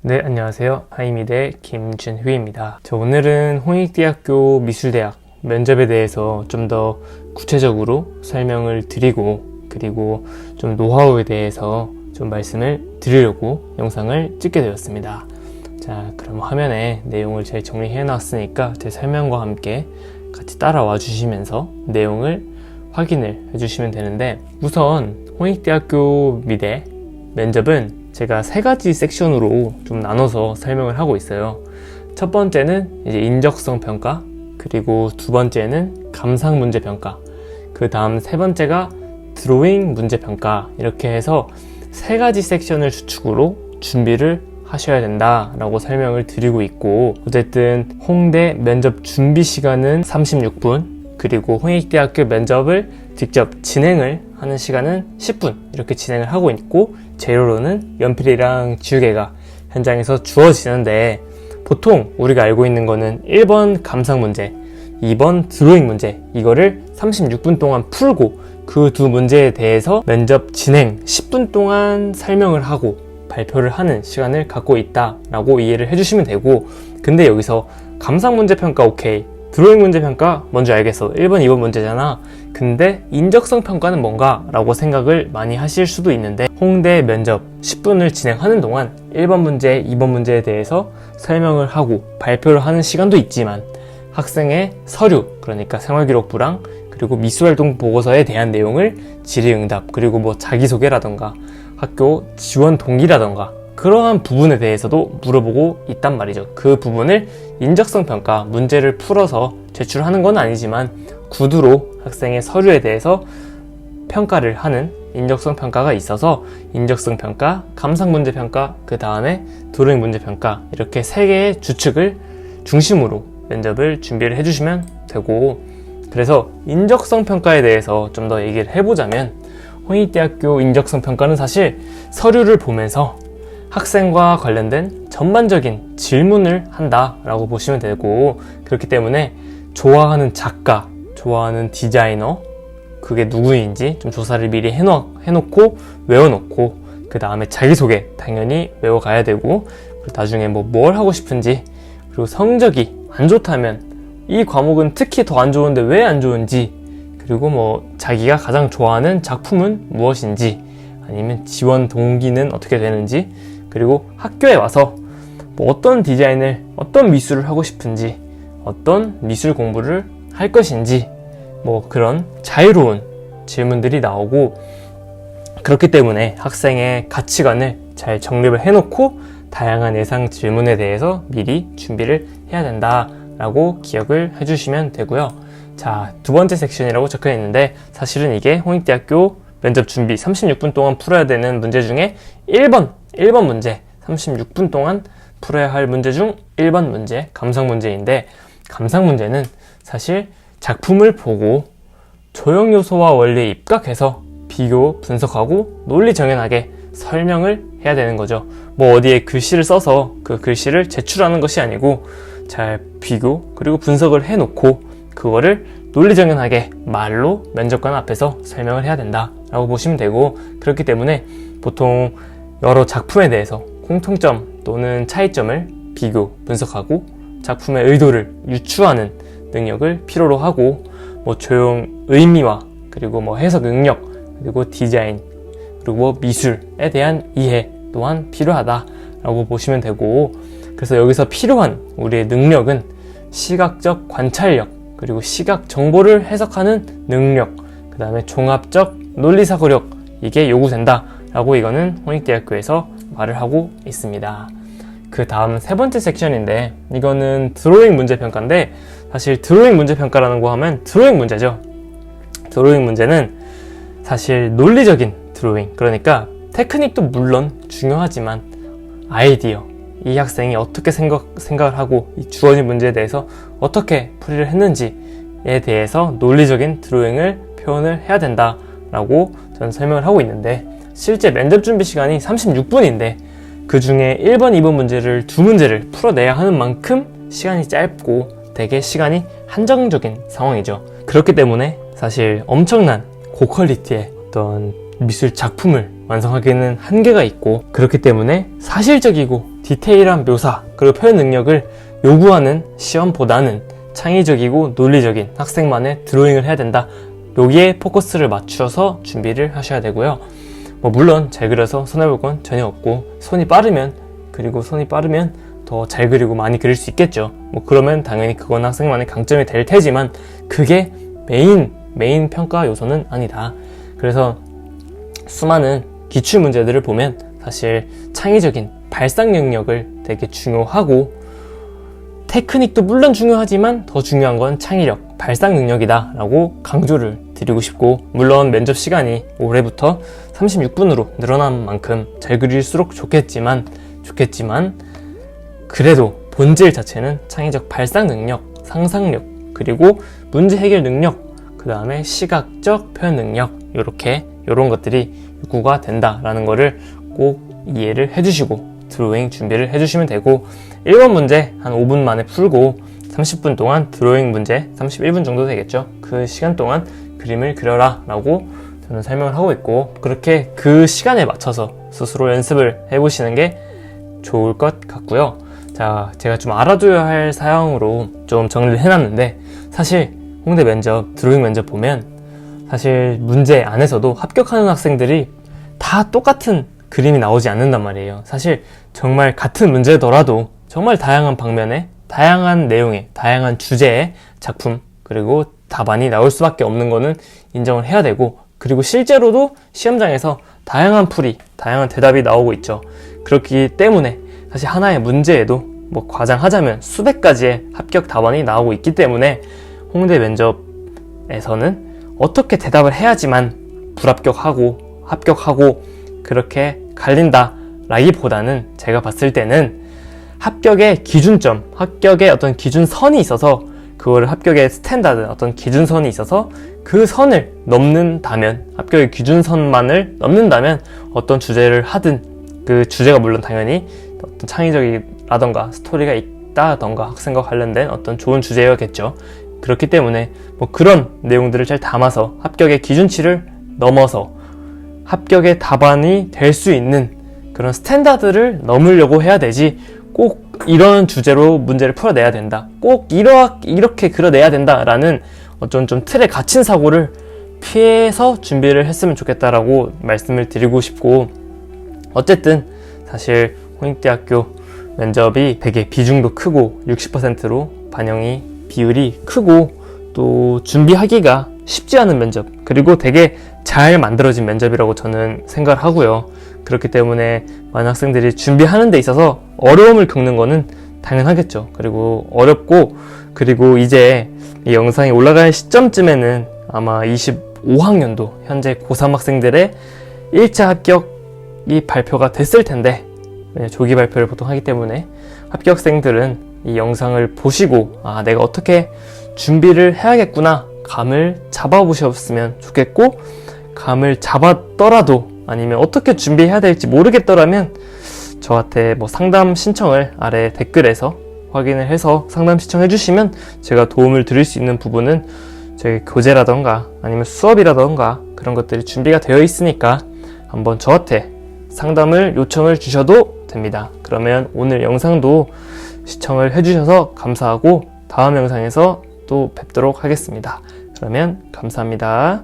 네, 안녕하세요. 하이미대 김준휘입니다. 오늘은 홍익대학교 미술대학 면접에 대해서 좀 더 구체적으로 설명을 드리고, 그리고 좀 노하우에 대해서 좀 말씀을 드리려고 영상을 찍게 되었습니다. 자, 그럼 화면에 내용을 잘 정리해 놨으니까 제 설명과 함께 같이 따라와 주시면서 내용을 확인을 해주시면 되는데, 우선 홍익대학교 미대 면접은 제가 세 가지 섹션으로 좀 나눠서 설명을 하고 있어요. 첫 번째는 이제 인적성 평가, 그리고 두 번째는 감상 문제 평가, 그 다음 세 번째가 드로잉 문제 평가, 이렇게 해서 세 가지 섹션을 주축으로 준비를 하셔야 된다라고 설명을 드리고 있고, 어쨌든 홍대 면접 준비 시간은 36분, 그리고 홍익대학교 면접을 직접 진행을 하는 시간은 10분 이렇게 진행을 하고 있고, 재료로는 연필이랑 지우개가 현장에서 주어지는데, 보통 우리가 알고 있는 거는 1번 감상 문제, 2번 드로잉 문제, 이거를 36분 동안 풀고 그 두 문제에 대해서 면접 진행 10분 동안 설명을 하고 발표를 하는 시간을 갖고 있다라고 이해를 해주시면 되고, 근데 여기서 감상 문제 평가 오케이, 드로잉 문제 평가 뭔지 알겠어, 1번, 2번 문제잖아. 근데 인적성 평가는 뭔가? 라고 생각을 많이 하실 수도 있는데, 홍대 면접 10분을 진행하는 동안 1번 문제, 2번 문제에 대해서 설명을 하고 발표를 하는 시간도 있지만, 학생의 서류, 그러니까 생활기록부랑 그리고 미술활동 보고서에 대한 내용을 질의응답, 그리고 뭐 자기소개라던가 학교 지원 동기라던가 그러한 부분에 대해서도 물어보고 있단 말이죠. 그 부분을 인적성 평가, 문제를 풀어서 제출하는 건 아니지만 구두로 학생의 서류에 대해서 평가를 하는 인적성 평가가 있어서, 인적성 평가, 감상 문제 평가, 그 다음에 드로잉 문제 평가, 이렇게 세 개의 주축을 중심으로 면접을 준비를 해주시면 되고, 그래서 인적성 평가에 대해서 좀 더 얘기를 해보자면, 홍익대학교 인적성 평가는 사실 서류를 보면서 학생과 관련된 전반적인 질문을 한다라고 보시면 되고, 그렇기 때문에 좋아하는 작가, 좋아하는 디자이너, 그게 누구인지 좀 조사를 미리 해놓고 외워놓고, 그 다음에 자기소개 당연히 외워가야 되고, 그리고 나중에 뭘 하고 싶은지, 그리고 성적이 안 좋다면 이 과목은 특히 더 안 좋은데 왜 안 좋은지, 그리고 자기가 가장 좋아하는 작품은 무엇인지, 아니면 지원 동기는 어떻게 되는지, 그리고 학교에 와서 어떤 디자인을, 어떤 미술을 하고 싶은지, 어떤 미술 공부를 할 것인지, 그런 자유로운 질문들이 나오고, 그렇기 때문에 학생의 가치관을 잘 정립을 해놓고 다양한 예상 질문에 대해서 미리 준비를 해야 된다라고 기억을 해주시면 되고요. 자, 두 번째 섹션이라고 적혀 있는데, 사실은 이게 홍익대학교 면접 준비 36분 동안 풀어야 되는 문제 중에 1번 문제, 36분 동안 풀어야 할 문제 중 1번 문제, 감상 문제인데, 감상 문제는 사실 작품을 보고 조형 요소와 원리에 입각해서 비교, 분석하고 논리 정연하게 설명을 해야 되는 거죠. 어디에 글씨를 써서 그 글씨를 제출하는 것이 아니고, 잘 비교, 그리고 분석을 해놓고 그거를 논리정연하게 말로 면접관 앞에서 설명을 해야 된다라고 보시면 되고, 그렇기 때문에 보통 여러 작품에 대해서 공통점 또는 차이점을 비교, 분석하고 작품의 의도를 유추하는 능력을 필요로 하고, 조형 의미와 그리고 해석 능력, 그리고 디자인, 그리고 미술에 대한 이해 또한 필요하다라고 보시면 되고, 그래서 여기서 필요한 우리의 능력은 시각적 관찰력, 그리고 시각 정보를 해석하는 능력, 그 다음에 종합적 논리사고력, 이게 요구된다라고 이거는 홍익대학교에서 말을 하고 있습니다. 그 다음 세 번째 섹션인데, 이거는 드로잉 문제 평가인데, 사실 드로잉 문제 평가라는 거 하면 드로잉 문제죠. 드로잉 문제는 사실 논리적인 드로잉, 그러니까 테크닉도 물론 중요하지만 아이디어, 이 학생이 어떻게 생각을 하고 이 주어진 문제에 대해서 어떻게 풀이를 했는지에 대해서 논리적인 드로잉을 표현을 해야 된다라고 저는 설명을 하고 있는데, 실제 면접 준비 시간이 36분인데 그 중에 1번, 2번 문제를 두 문제를 풀어내야 하는 만큼 시간이 짧고 되게 시간이 한정적인 상황이죠. 그렇기 때문에 사실 엄청난 고퀄리티의 어떤 미술 작품을 완성하기에는 한계가 있고, 그렇기 때문에 사실적이고 디테일한 묘사 그리고 표현 능력을 요구하는 시험보다는 창의적이고 논리적인 학생만의 드로잉을 해야 된다. 여기에 포커스를 맞춰서 준비를 하셔야 되고요. 물론 잘 그려서 손해볼 건 전혀 없고, 손이 빠르면 더 잘 그리고 많이 그릴 수 있겠죠. 그러면 당연히 그건 학생만의 강점이 될 테지만 그게 메인 평가 요소는 아니다. 그래서 수많은 기출 문제들을 보면 사실 창의적인 발상 능력을 되게 중요하고, 테크닉도 물론 중요하지만 더 중요한 건 창의력, 발상 능력이다 라고 강조를 드리고 싶고, 물론 면접 시간이 올해부터 36분으로 늘어난 만큼 잘 그릴수록 좋겠지만 그래도 본질 자체는 창의적 발상 능력, 상상력, 그리고 문제 해결 능력, 그 다음에 시각적 표현 능력, 요런 것들이 요구가 된다라는 거를 꼭 이해를 해주시고 드로잉 준비를 해주시면 되고, 1번 문제 한 5분 만에 풀고 30분 동안 드로잉 문제 31분 정도 되겠죠. 그 시간 동안 그림을 그려라 라고 저는 설명을 하고 있고, 그렇게 그 시간에 맞춰서 스스로 연습을 해보시는 게 좋을 것 같고요. 자, 제가 좀 알아둬야 할 사항으로 좀 정리를 해놨는데, 사실 홍대 면접, 드로잉 면접 보면 사실 문제 안에서도 합격하는 학생들이 다 똑같은 그림이 나오지 않는단 말이에요. 사실 정말 같은 문제더라도 정말 다양한 방면에, 다양한 내용의, 다양한 주제의 작품, 그리고 답안이 나올 수밖에 없는 거는 인정을 해야 되고, 그리고 실제로도 시험장에서 다양한 풀이, 다양한 대답이 나오고 있죠. 그렇기 때문에 사실 하나의 문제에도 과장하자면 수백 가지의 합격 답안이 나오고 있기 때문에 홍대 면접에서는 어떻게 대답을 해야지만 불합격하고 합격하고 그렇게 갈린다 라기보다는, 제가 봤을 때는 합격의 기준점, 합격의 어떤 기준선이 있어서, 그거를 합격의 스탠다드, 어떤 기준선이 있어서 그 선을 넘는다면, 합격의 기준선만을 넘는다면 어떤 주제를 하든, 그 주제가 물론 당연히 어떤 창의적이라던가 스토리가 있다던가 학생과 관련된 어떤 좋은 주제였겠죠. 그렇기 때문에 그런 내용들을 잘 담아서 합격의 기준치를 넘어서 합격의 답안이 될 수 있는 그런 스탠다드를 넘으려고 해야 되지, 꼭 이런 주제로 문제를 풀어내야 된다, 꼭 이렇게 그려내야 된다라는 어떤 좀 틀에 갇힌 사고를 피해서 준비를 했으면 좋겠다라고 말씀을 드리고 싶고, 어쨌든 사실 홍익대학교 면접이 되게 비중도 크고 60%로 반영이 비율이 크고, 또 준비하기가 쉽지 않은 면접, 그리고 되게 잘 만들어진 면접이라고 저는 생각을 하고요. 그렇기 때문에 많은 학생들이 준비하는 데 있어서 어려움을 겪는 거는 당연하겠죠. 그리고 어렵고, 그리고 이제 이 영상이 올라갈 시점쯤에는 아마 25학년도 현재 고3 학생들의 1차 합격이 발표가 됐을 텐데, 조기 발표를 보통 하기 때문에 합격생들은 이 영상을 보시고 내가 어떻게 준비를 해야겠구나 감을 잡아보셨으면 좋겠고, 감을 잡았더라도 아니면 어떻게 준비해야 될지 모르겠더라면 저한테 상담 신청을 아래 댓글에서 확인을 해서 상담 신청해 주시면 제가 도움을 드릴 수 있는 부분은 저희 교재라던가 아니면 수업이라던가 그런 것들이 준비가 되어 있으니까 한번 저한테 상담을 요청을 주셔도 됩니다. 그러면 오늘 영상도 시청을 해주셔서 감사하고 다음 영상에서 또 뵙도록 하겠습니다. 그러면 감사합니다.